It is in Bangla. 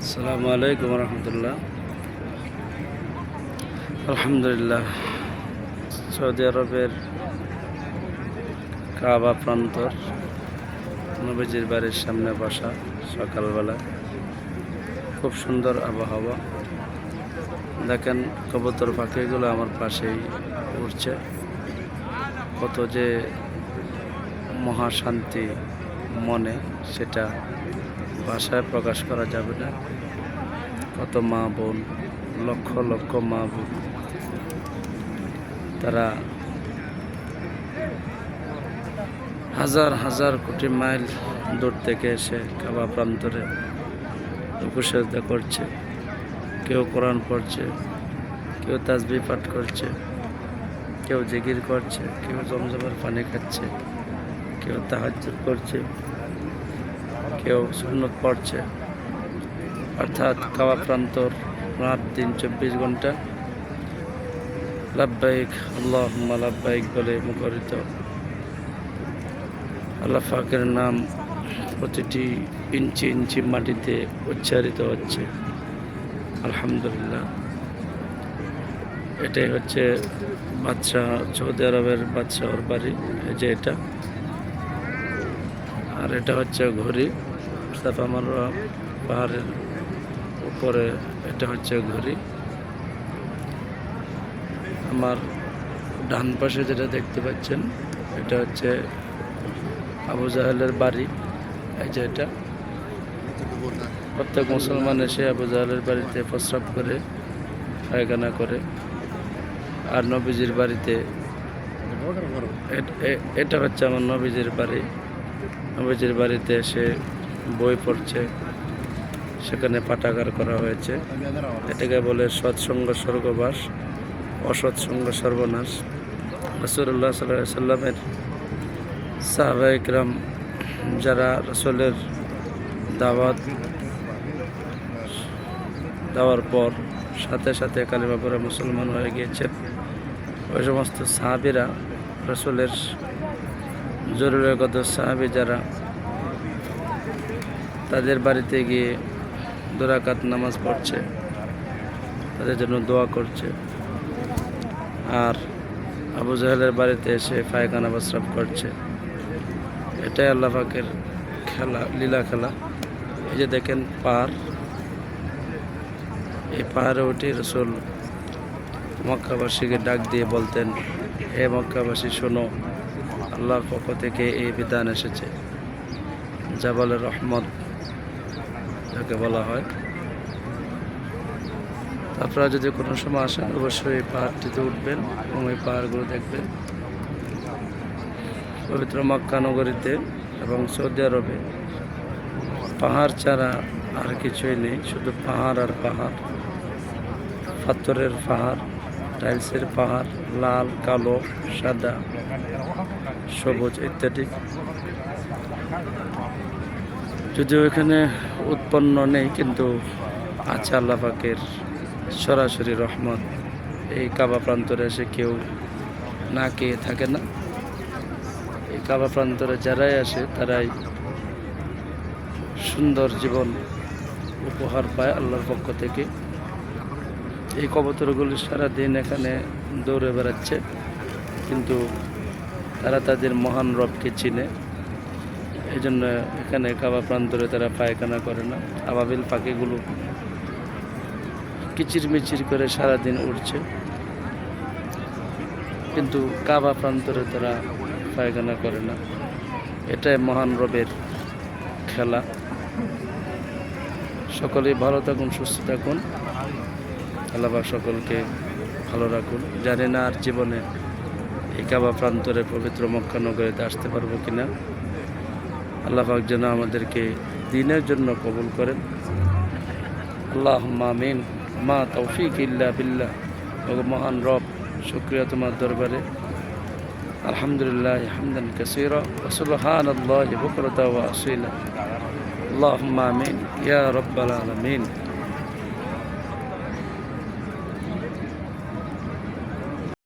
আসসালামু আলাইকুম রহমতুল্লাহ। আলহামদুলিল্লাহ, সৌদি আরবের কাবা প্রান্তর নবীজির বাড়ির সামনে বসা সকালবেলা খুব সুন্দর আবহাওয়া। দেখেন কবুতর পাখিগুলো আমার পাশেই উড়ছে। কত যে মহাশান্তি মনে, সেটা ভাষায় প্রকাশ করা যাবে না। কত মা বোন, লক্ষ লক্ষ মা বোন, তারা হাজার হাজার কোটি মাইল দূর থেকে এসে কাবা প্রান্তরে উপসেজদা করছে। কেউ কোরআন পড়ছে, কেউ তাসবিহ পাঠ করছে, কেউ জিকির করছে, কেউ জমজমের পানি খাচ্ছে, কেউ তাহাজ্জুদ করছে, কেউ সুন্নত পড়ছে। অর্থাৎ কাবা প্রান্তর রাত দিন 24 ঘন্টা লাব্বাইক আল্লাহুম্মা লাব্বাইক বলে মুখরিত। আল্লাহ পাকের নাম প্রতিটি ইঞ্চি ইঞ্চি মাটিতে উচ্চারিত হচ্ছে। আলহামদুলিল্লাহ, এটাই হচ্ছে বাদশাহ, সৌদি আরবের বাদশাহর বাড়ি। এই যে এটা, আর এটা হচ্ছে ঘড়ি সাফা মারওয়া পাহাড়ের উপরে। এটা হচ্ছে ঘড়ি। আমার ডান পাশে যেটা দেখতে পাচ্ছেন, এটা হচ্ছে আবু জাহেলের বাড়ি। এই যে এটা, প্রত্যেক মুসলমান এসে আবু জাহেলের বাড়িতে প্রস্রাব করে, পায়খানা করে। আর নবীজির বাড়িতে, এটা হচ্ছে আমার নবীজির বাড়ি। নবীজির বাড়িতে এসে বই পড়ছে, সেখানে পাঠাগার করা হয়েছে। এটাকে বলে সৎসঙ্গ স্বর্গবাস, অসৎসঙ্গ সর্বনাশ। রাসূলুল্লাহ সাল্লাল্লাহু আলাইহি সাল্লামের সাহাবায়ে কিরাম যারা রাসূলের দাওয়াত দেওয়ার পর সাথে সাথে কালিমা পড়ে মুসলমান হয়ে গিয়েছেন, ওই সমস্ত সাহাবীরা, রাসূলের জরুরিগত সাহাবী যারা, তাদের বাড়িতে গিয়ে 2 রাকাত নামাজ পড়ছে, তাদের জন্য দোয়া করছে। আর আবু জাহেলের বাড়িতে এসে পায়খানা প্রস্রাব করছে। এটাই আল্লাহ পাকের খেলা, লীলা খেলা। এই যে দেখেন পাহাড়, এই পাহাড়ে উঠে রাসূল মক্কাবাসীকে ডাক দিয়ে বলতেন, হে মক্কাবাসী শোনো, আল্লাহর পক্ষ থেকে এই বিধান এসেছে। জাবালের রহমত যাকে বলা হয়। আপনারা যদি কোনো সময় আসেন, অবশ্যই এই পাহাড়টিতে উঠবেন এবং এই পাহাড়গুলো দেখবেন। পবিত্র মক্কা নগরীতে এবং সৌদি আরবে পাহাড় ছাড়া আর কিছুই নেই, শুধু পাহাড় আর পাহাড়। পাথরের পাহাড়, টাইলসের পাহাড়, লাল, কালো, সাদা, সবুজ ইত্যাদি। যদিও এখানে উৎপন্ন নেই, কিন্তু আছে আল্লাহ পাকের সরাসরি রহমত। এই কাবা প্রান্তরে এসে কেউ না খেয়ে থাকে না। এই কাবা প্রান্তরে যারাই আসে, তারাই সুন্দর জীবন উপহার পায় আল্লাহর পক্ষ থেকে। এই কবুতরগুলি সারাদিন এখানে দৌড়ে বেড়াচ্ছে, কিন্তু তারা তাদের মহান রবকে চিনে। এই জন্য এখানে কাবা প্রান্তরে তারা পায়খানা করে না। আবাবিল পাখিগুলো কিচিরমিচির করে সারাদিন উড়ছে, কিন্তু কাবা প্রান্তরে তারা পায়খানা করে না। এটাই মহান রবের খেলা। সকলেই ভালো থাকুন, সুস্থ থাকুন। আল্লাহ পাক সকলকে ভালো রাখুন। জানি না আর জীবনে এই কাবা প্রান্তরে পবিত্র মক্কা নগরীতে আসতে পারবো কিনা। আল্লাহ পাক যেন আমাদেরকে দ্বীনের জন্য কবুল করেন। আল্লাহুম্মা আমিন। মা তৌফিক ইল্লা বিল্লাহ। ও মহান রব, শুকরিয়া তোমার দরবারে। আলহামদুলিল্লাহ হামদান কাসীরা ওয়া সুবহানাল্লাহি বুকরাতাও ওয়া আসীলা। আল্লাহুম্মা আমিন ইয়া রাব্বাল আলামিন।